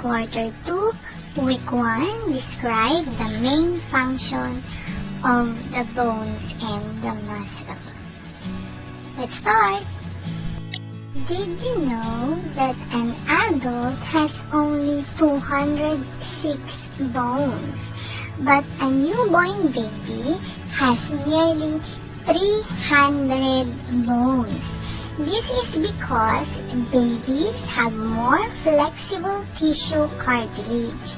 Quarter 2, Week 1 describe the main function of the bones and the muscle. Let's start! Did you know that an adult has only 206 bones, but a newborn baby has nearly 300 bones? This is because babies have more flexible tissue cartilage,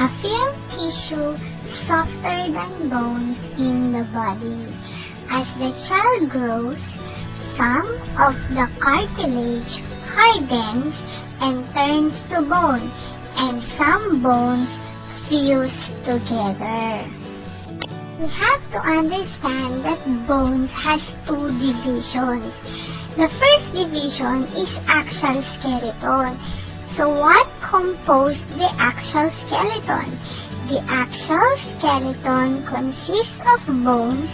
a firm tissue softer than bones in the body. As the child grows, some of the cartilage hardens and turns to bone, and some bones fuse together. We have to understand that bones has two divisions. The first division is axial skeleton. So what composed the axial skeleton? The axial skeleton consists of bones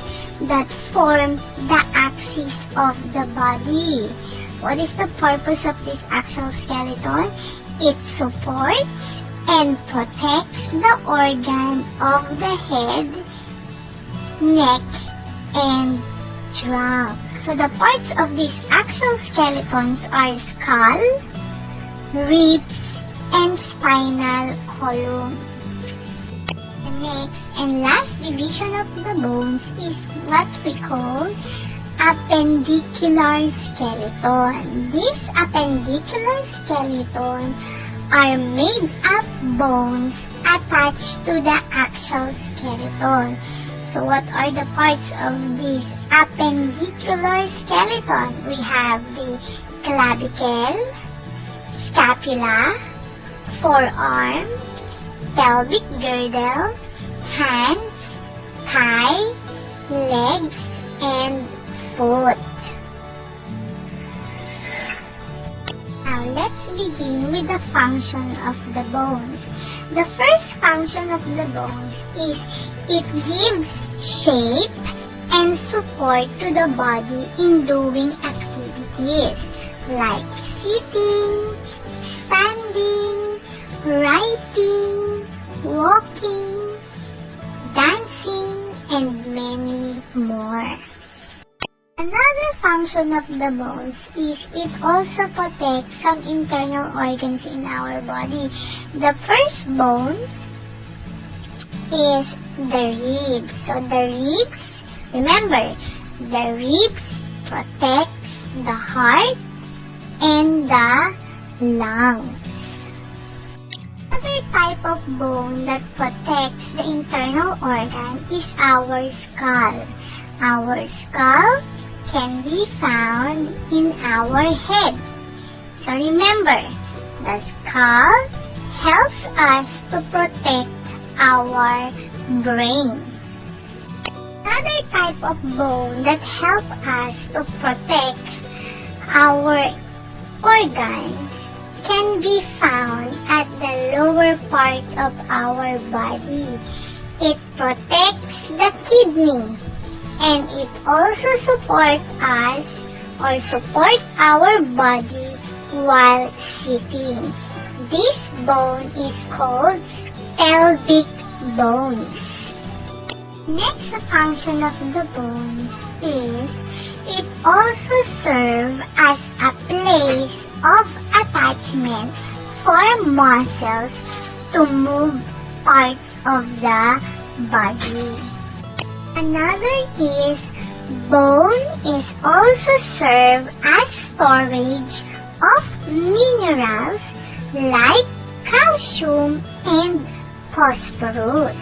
that form the axis of the body. What is the purpose of this axial skeleton? It supports and protects the organ of the head, neck, and trunk. So the parts of these axial skeletons are skull, ribs, and spinal column. The next and last division of the bones is what we call appendicular skeleton. These appendicular skeletons are made up bones attached to the axial skeleton. So what are the parts of this appendicular skeleton? We have the clavicle, scapula, forearm, pelvic girdle, hands, thigh, legs, and foot. Now let's begin with the function of the bones. The first function of the bones is it gives shape and support to the body in doing activities like sitting, standing, writing, walking, dancing, and many more. Another function of the bones is it also protects some internal organs in our body. The first bones is the ribs. So the ribs, remember, the ribs protects the heart and the lungs. Another type of bone that protects the internal organ is our skull. Our skull can be found in our head. So remember, the skull helps us to protect our brain. Another type of bone that helps us to protect our organs can be found at the lower part of our body. It protects the kidney, and it also supports us or supports our body while sitting. This bone is called pelvic bones. Next function of the bone is it also serves as a place of attachment for muscles to move parts of the body. Another is bone is also serve as storage of minerals like calcium and phosphorus.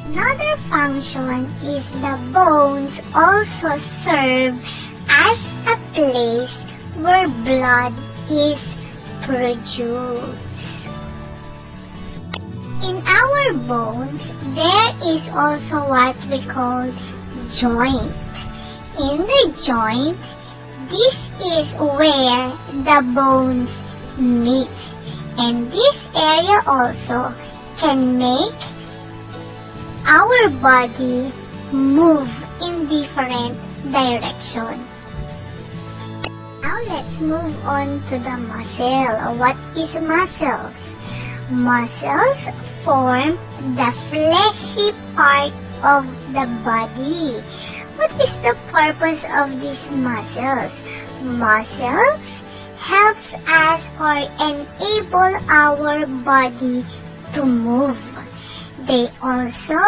Another function is the bones also serve as a place where blood is produced. In our bones, there is also what we call joint. In the joint, this is where the bones meet, and this area also can make our body move in different directions. Now let's move on to the muscle. What is muscle? Muscles form the fleshy part of the body. What is the purpose of these muscles? Muscles helps us or enable our body to move. They also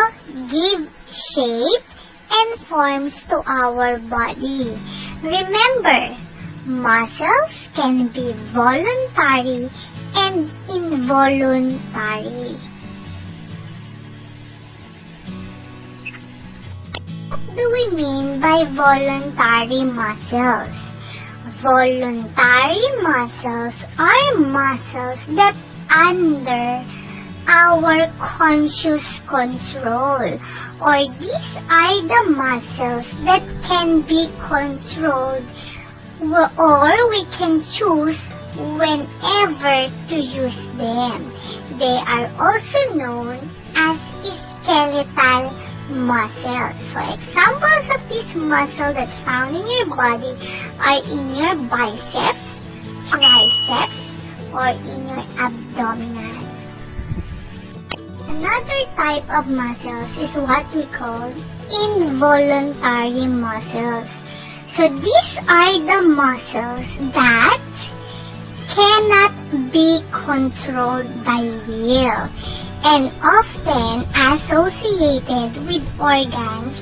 give shape and forms to our body. Remember, muscles can be voluntary and involuntary. What do we mean by voluntary muscles? Voluntary muscles are muscles that under our conscious control, or these are the muscles that can be controlled or we can choose whenever to use them. They are also known as skeletal muscles. So examples of these muscles that found in your body are in your biceps, triceps, or in your abdominal. Another type of muscles is what we call involuntary muscles. So these are the muscles that cannot be controlled by will and often associated with organs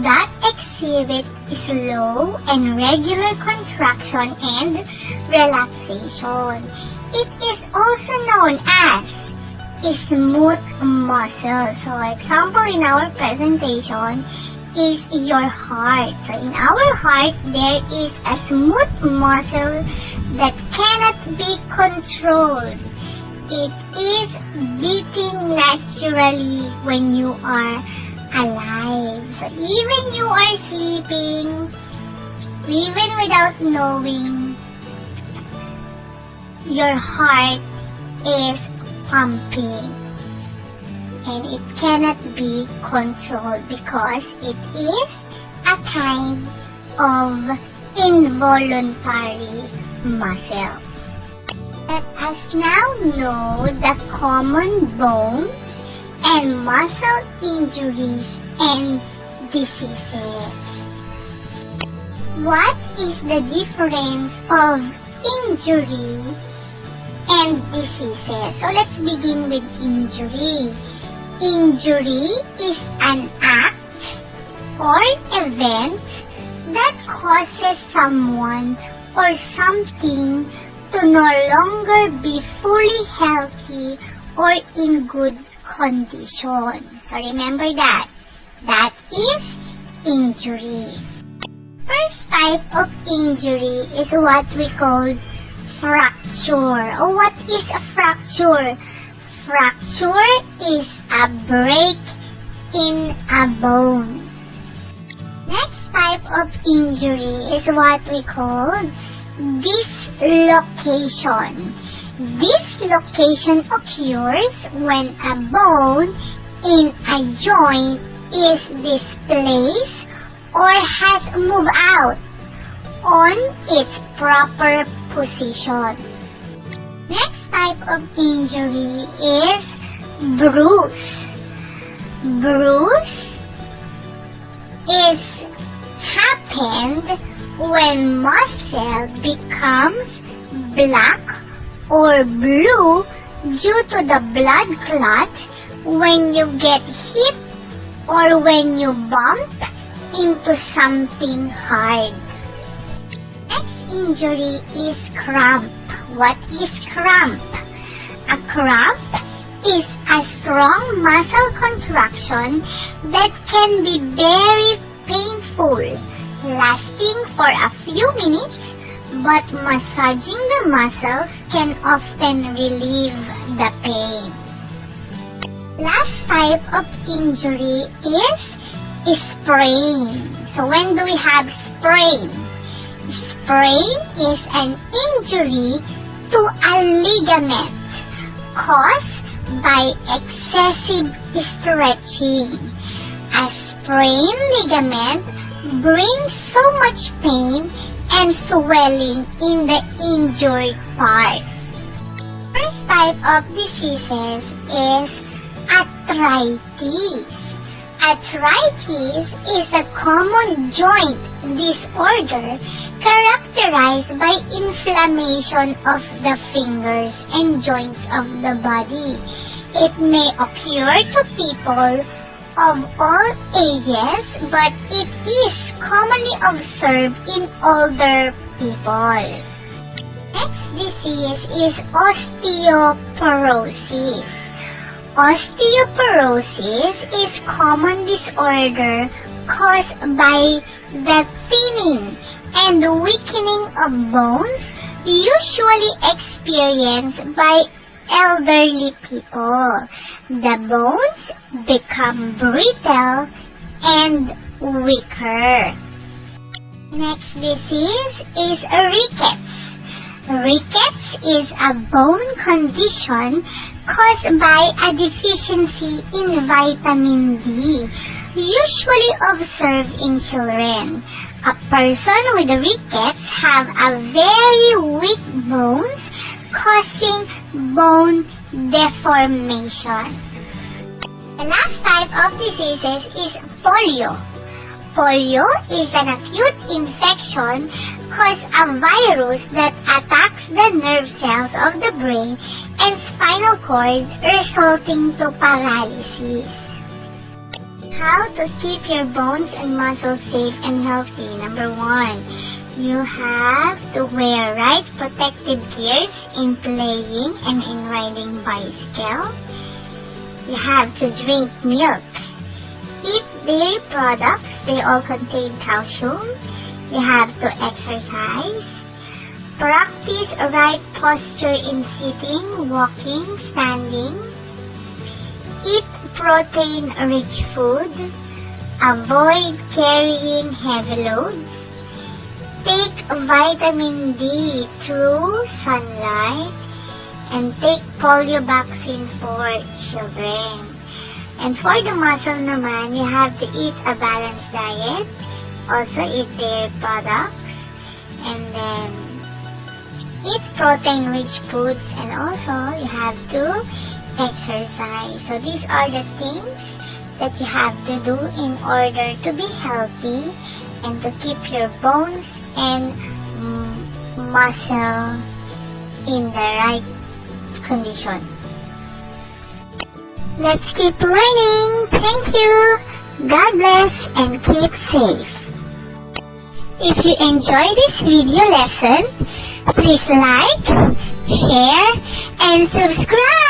that exhibit slow and regular contraction and relaxation. It is also known as smooth muscle. So example in our presentation is your heart. So in our heart, there is a smooth muscle that cannot be controlled. It is beating naturally when you are alive. So even you are sleeping, even without knowing, your heart is pumping. And it cannot be controlled because it is a kind of involuntary muscle. Let us now know the common bone and muscle injuries and diseases. What is the difference of injury and diseases? So let's begin with injury. Injury is an act or event that causes someone or something to no longer be fully healthy or in good condition. So remember that. That is injury. First type of injury is what we call fracture. Or what is a fracture? Fracture is a break in a bone. Next type of injury is what we call dislocation. Dislocation occurs when a bone in a joint is displaced or has moved out on its proper position. Next type of injury is bruise. Bruise is happened when muscle becomes black or blue due to the blood clot when you get hit or when you bump into something hard. Next injury is cramp. What is cramp? A cramp is a strong muscle contraction that can be very painful, lasting for a few minutes, but massaging the muscles can often relieve the pain. Last type of injury is sprain. So when do we have sprain? Sprain is an injury to a ligament caused by excessive stretching. A sprained ligament brings so much pain and swelling in the injured part. First type of diseases is arthritis. Arthritis is a common joint disorder characterized by inflammation of the fingers and joints of the body. It may occur to people of all ages, but it is commonly observed in older people. Next disease is osteoporosis. Osteoporosis is common disorder caused by the thinning and weakening of bones usually experienced by elderly people. The bones become brittle and weaker. Next disease is rickets. Rickets is a bone condition caused by a deficiency in vitamin D, usually observed in children. A person with rickets have a very weak bones, causing bone deformation. The last type of diseases is polio. Polio is an acute infection caused a virus that attacks the nerve cells of the brain and spinal cord, resulting to paralysis. How to keep your bones and muscles safe and healthy? Number 1, you have to wear right protective gears in playing and in riding bicycle. You have to drink milk. Eat dairy products, they all contain calcium. You have to exercise. Practice right posture in sitting, walking, standing. Eat protein-rich food. Avoid carrying heavy loads. Take vitamin D through sunlight. And take polio vaccine for children. And for the muscle naman, you have to eat a balanced diet. Also eat dairy products. And then eat protein-rich foods. And also you have to exercise. So these are the things that you have to do in order to be healthy and to keep your bones and muscle in the right condition. Let's keep learning. Thank you. God bless and keep safe. If you enjoy this video lesson, please like, share, and subscribe.